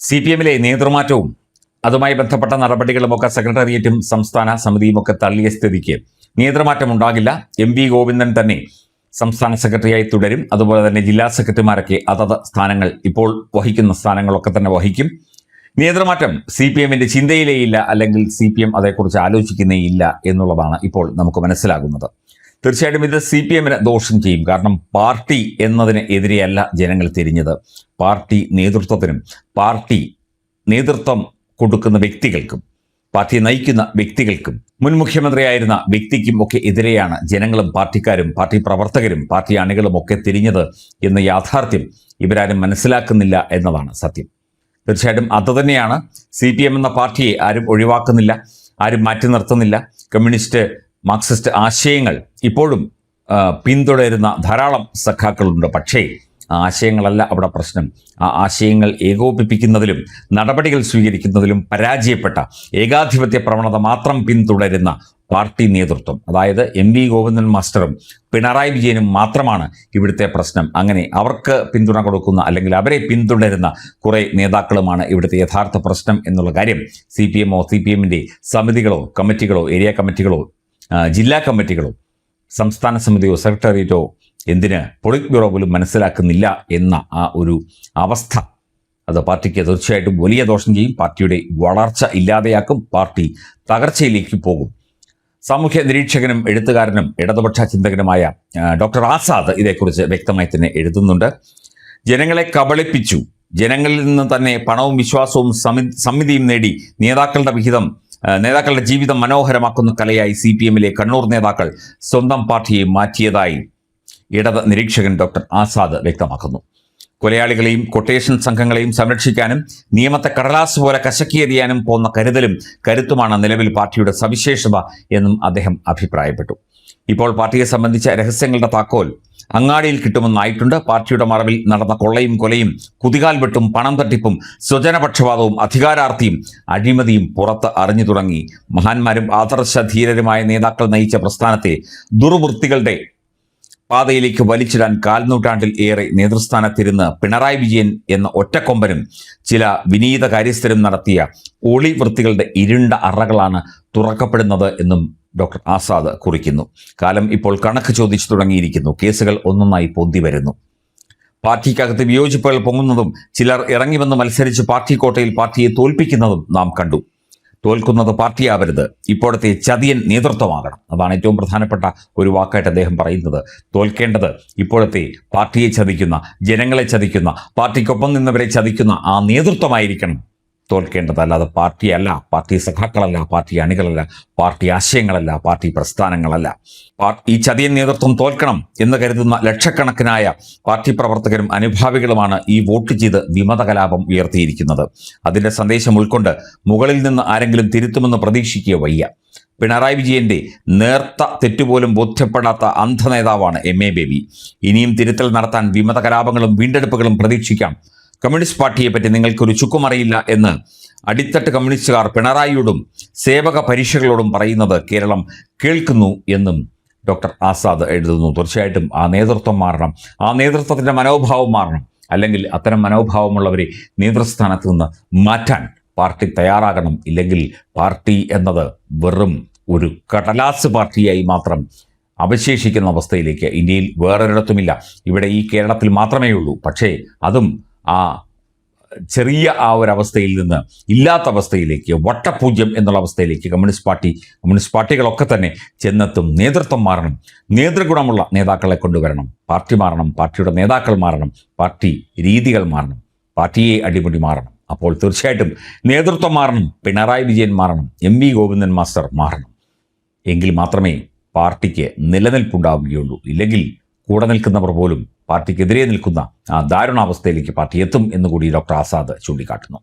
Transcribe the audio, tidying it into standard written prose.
CPM-ലെ നേതൃമാറ്റവും അതുമായി ബന്ധപ്പെട്ട നടപടികളുമൊക്കെ സെക്രട്ടേറിയറ്റും സംസ്ഥാന സമിതിയുമൊക്കെ തള്ളിയ സ്ഥിതിക്ക് നേതൃമാറ്റം ഉണ്ടാകില്ല. MV ഗോവിന്ദൻ തന്നെ സംസ്ഥാന സെക്രട്ടറിയായി തുടരും. അതുപോലെ തന്നെ ജില്ലാ സെക്രട്ടറിമാരൊക്കെ അതത് സ്ഥാനങ്ങൾ ഇപ്പോൾ വഹിക്കുന്ന സ്ഥാനങ്ങളൊക്കെ തന്നെ വഹിക്കും. നേതൃമാറ്റം CPM-ന്റെ ചിന്തയിലേയില്ല, അല്ലെങ്കിൽ CPM അതേക്കുറിച്ച് ആലോചിക്കുന്നേയില്ല എന്നുള്ളതാണ് ഇപ്പോൾ നമുക്ക് മനസ്സിലാകുന്നത്. തീർച്ചയായിട്ടും ഇത് CPM-ന് ദോഷം ചെയ്യും. കാരണം പാർട്ടി എന്നതിന് എതിരെയല്ല ജനങ്ങൾ തിരിഞ്ഞത്. പാർട്ടി നേതൃത്വത്തിനും പാർട്ടി നേതൃത്വം കൊടുക്കുന്ന വ്യക്തികൾക്കും പാർട്ടിയെ നയിക്കുന്ന വ്യക്തികൾക്കും മുൻ മുഖ്യമന്ത്രിയായിരുന്ന വ്യക്തിക്കും ഒക്കെ എതിരെയാണ് ജനങ്ങളും പാർട്ടിക്കാരും പാർട്ടി പ്രവർത്തകരും പാർട്ടി അണികളും ഒക്കെ തിരിഞ്ഞത് എന്ന യാഥാർത്ഥ്യം ഇവരാരും മനസ്സിലാക്കുന്നില്ല എന്നതാണ് സത്യം. തീർച്ചയായിട്ടും അതുതന്നെയാണ്. CPM എന്ന പാർട്ടിയെ ആരും ഒഴിവാക്കുന്നില്ല, ആരും മാറ്റി നിർത്തുന്നില്ല. കമ്മ്യൂണിസ്റ്റ് മാർക്സിസ്റ്റ് ആശയങ്ങൾ ഇപ്പോഴും പിന്തുടരുന്ന ധാരാളം സഖാക്കളുണ്ട്. പക്ഷേ ആ ആശയങ്ങളല്ല അവിടെ പ്രശ്നം. ആ ആശയങ്ങൾ ഏകോപിപ്പിക്കുന്നതിലും നടപടികൾ സ്വീകരിക്കുന്നതിലും പരാജയപ്പെട്ട ഏകാധിപത്യ പ്രവണത മാത്രം പിന്തുടരുന്ന പാർട്ടി നേതൃത്വം, അതായത് MV ഗോവിന്ദൻ മാസ്റ്ററും പിണറായി വിജയനും മാത്രമാണ് ഇവിടുത്തെ പ്രശ്നം. അങ്ങനെ അവർക്ക് പിന്തുണ കൊടുക്കുന്ന അല്ലെങ്കിൽ അവരെ പിന്തുടരുന്ന കുറേ നേതാക്കളുമാണ് ഇവിടുത്തെ യഥാർത്ഥ പ്രശ്നം എന്നുള്ള കാര്യം CPM-ഓ CPM-ന്റെ സമിതികളോ കമ്മിറ്റികളോ ഏരിയ കമ്മിറ്റികളോ ജില്ലാ കമ്മിറ്റികളോ സംസ്ഥാന സമിതിയോ സെക്രട്ടേറിയറ്റോ എന്തിന് പൊളിറ്റ് ബ്യൂറോ പോലും മനസ്സിലാക്കുന്നില്ല എന്ന ആ ഒരു അവസ്ഥ അത് പാർട്ടിക്ക് തീർച്ചയായിട്ടും വലിയ ദോഷം ചെയ്യും. പാർട്ടിയുടെ വളർച്ച ഇല്ലാതെയാക്കും. പാർട്ടി തകർച്ചയിലേക്ക് പോകും. സാമൂഹ്യ നിരീക്ഷകനും എഴുത്തുകാരനും ഇടതുപക്ഷ ചിന്തകനുമായ ഡോക്ടർ ആസാദ് ഇതേക്കുറിച്ച് വ്യക്തമായി തന്നെ എഴുതുന്നുണ്ട്. ജനങ്ങളെ കബളിപ്പിച്ചു, ജനങ്ങളിൽ നിന്ന് തന്നെ പണവും വിശ്വാസവും സമിതിയും നേടി നേതാക്കളുടെ ജീവിതം മനോഹരമാക്കുന്ന കലയായി CPM-ലെ കണ്ണൂർ നേതാക്കൾ സ്വന്തം പാർട്ടിയെ മാറ്റിയതായി ഇടത് നിരീക്ഷകൻ ഡോക്ടർ ആസാദ് വ്യക്തമാക്കുന്നു. കൊലയാളികളെയും കൊട്ടേഷൻ സംഘങ്ങളെയും സംരക്ഷിക്കാനും നിയമത്തെ കടലാസ് പോലെ കശക്കിയെറിയാനും പോന്ന കരുത്തുമാണ് നിലവിൽ പാർട്ടിയുടെ സവിശേഷത എന്നും അദ്ദേഹം അഭിപ്രായപ്പെട്ടു. ഇപ്പോൾ പാർട്ടിയെ സംബന്ധിച്ച രഹസ്യങ്ങളുടെ താക്കോൽ അങ്ങാടിയിൽ കിട്ടുമെന്നായിട്ടുണ്ട്. പാർട്ടിയുടെ മറവിൽ നടന്ന കൊള്ളയും കൊലയും കുതികാൽ വെട്ടും പണം തട്ടിപ്പും സ്വജനപക്ഷപാതവും അധികാരാർത്ഥിയും അഴിമതിയും പുറത്ത് അറിഞ്ഞു തുടങ്ങി. മഹാന്മാരും ആദർശധീരരുമായ നേതാക്കൾ നയിച്ച പ്രസ്ഥാനത്തെ ദുർവൃത്തികളുടെ പാതയിലേക്ക് വലിച്ചിടാൻ കാൽനൂറ്റാണ്ടിൽ ഏറെ നേതൃസ്ഥാനത്തിരുന്ന് പിണറായി വിജയൻ എന്ന ഒറ്റക്കൊമ്പനും ചില വിനീത കാര്യസ്ഥരും നടത്തിയ ഒളിവൃത്തികളുടെ ഇരുണ്ട അറകളാണ് തുറക്കപ്പെടുന്നത് എന്നും ഡോക്ടർ ആസാദ് കുറിക്കുന്നു. കാലം ഇപ്പോൾ കണക്ക് ചോദിച്ചു തുടങ്ങിയിരിക്കുന്നു. കേസുകൾ ഒന്നൊന്നായി പൊന്തി വരുന്നു. പാർട്ടിക്കകത്ത് വിയോജിപ്പുകൾ പൊങ്ങുന്നതും ചിലർ ഇറങ്ങി വന്ന് മത്സരിച്ച് പാർട്ടി കോട്ടയിൽ പാർട്ടിയെ തോൽപ്പിക്കുന്നതും നാം കണ്ടു. തോൽക്കുന്നത് പാർട്ടിയാവരുത്, ഇപ്പോഴത്തെ ചതിയൻ നേതൃത്വമാകണം. അതാണ് ഏറ്റവും പ്രധാനപ്പെട്ട ഒരു വാക്കായിട്ട് അദ്ദേഹം പറയുന്നത്. തോൽക്കേണ്ടത് ഇപ്പോഴത്തെ പാർട്ടിയെ ചതിക്കുന്ന, ജനങ്ങളെ ചതിക്കുന്ന, പാർട്ടിക്കൊപ്പം നിന്നവരെ ചതിക്കുന്ന ആ നേതൃത്വമായിരിക്കണം തോൽക്കേണ്ടത്. അല്ലാതെ പാർട്ടിയല്ല, പാർട്ടി സഖാക്കളല്ല, പാർട്ടി അണികളല്ല, പാർട്ടി ആശയങ്ങളല്ല, പാർട്ടി പ്രസ്ഥാനങ്ങളല്ല. ഈ ചതിയൻ നേതൃത്വം തോൽക്കണം എന്ന് കരുതുന്ന ലക്ഷക്കണക്കിനായ പാർട്ടി പ്രവർത്തകരും അനുഭാവികളുമാണ് ഈ വോട്ട് ചെയ്ത് വിമത കലാപം ഉയർത്തിയിരിക്കുന്നത്. അതിന്റെ സന്ദേശം ഉൾക്കൊണ്ട് മുകളിൽ നിന്ന് ആരെങ്കിലും തിരുത്തുമെന്ന് പ്രതീക്ഷിക്കുക വയ്യ. പിണറായി വിജയന്റെ നേർത്ത തെറ്റുപോലും ബോധ്യപ്പെടാത്ത അന്ധ നേതാവാണ് MA ബേബി. ഇനിയും തിരുത്തൽ നടത്താൻ വിമത കലാപങ്ങളും വീണ്ടെടുപ്പുകളും പ്രതീക്ഷിക്കാം. കമ്മ്യൂണിസ്റ്റ് പാർട്ടിയെ പറ്റി നിങ്ങൾക്കൊരു ചുക്കുമറിയില്ല എന്ന് അടിത്തട്ട് കമ്മ്യൂണിസ്റ്റുകാർ പിണറായിയോടും സേവക പരീക്ഷകളോടും പറയുന്നത് കേരളം കേൾക്കുന്നു എന്നും ഡോക്ടർ ആസാദ് എഴുതുന്നു. തീർച്ചയായിട്ടും ആ നേതൃത്വം മാറണം, ആ നേതൃത്വത്തിൻ്റെ മനോഭാവം മാറണം. അല്ലെങ്കിൽ അത്തരം മനോഭാവമുള്ളവരെ നേതൃസ്ഥാനത്ത് നിന്ന് മാറ്റാൻ പാർട്ടി തയ്യാറാകണം. ഇല്ലെങ്കിൽ പാർട്ടി എന്നത് വെറും ഒരു കടലാസ് പാർട്ടിയായി മാത്രം അവശേഷിക്കുന്ന അവസ്ഥയിലേക്ക് ഇന്ത്യയിൽ വേറൊരിടത്തുമില്ല. ഇവിടെ ഈ കേരളത്തിൽ മാത്രമേ ഉള്ളൂ. പക്ഷേ അതും ആ ചെറിയ ആ ഒരവസ്ഥയിൽ നിന്ന് ഇല്ലാത്ത അവസ്ഥയിലേക്ക്, വട്ടപൂജ്യം എന്നുള്ള അവസ്ഥയിലേക്ക് കമ്മ്യൂണിസ്റ്റ് പാർട്ടികളൊക്കെ തന്നെ ചെന്നെത്തും. നേതൃത്വം മാറണം, നേതൃഗുണമുള്ള നേതാക്കളെ കൊണ്ടുവരണം. പാർട്ടി മാറണം, പാർട്ടിയുടെ നേതാക്കൾ മാറണം, പാർട്ടി രീതികൾ മാറണം, പാർട്ടിയെ അടിമുടി മാറണം. അപ്പോൾ തീർച്ചയായിട്ടും നേതൃത്വം മാറണം, പിണറായി വിജയൻ മാറണം, MV ഗോവിന്ദൻ മാസ്റ്റർ മാറണം. എങ്കിൽ മാത്രമേ പാർട്ടിക്ക് നിലനിൽപ്പുണ്ടാവുകയുള്ളൂ. ഇല്ലെങ്കിൽ കൂടെ നിൽക്കുന്നവർ പോലും പാർട്ടിക്കെതിരെ നിൽക്കുന്ന ആ ദാരുണാവസ്ഥയിലേക്ക് പാർട്ടി എത്തും എന്നുകൂടി ഡോക്ടർ ആസാദ് ചൂണ്ടിക്കാട്ടുന്നു.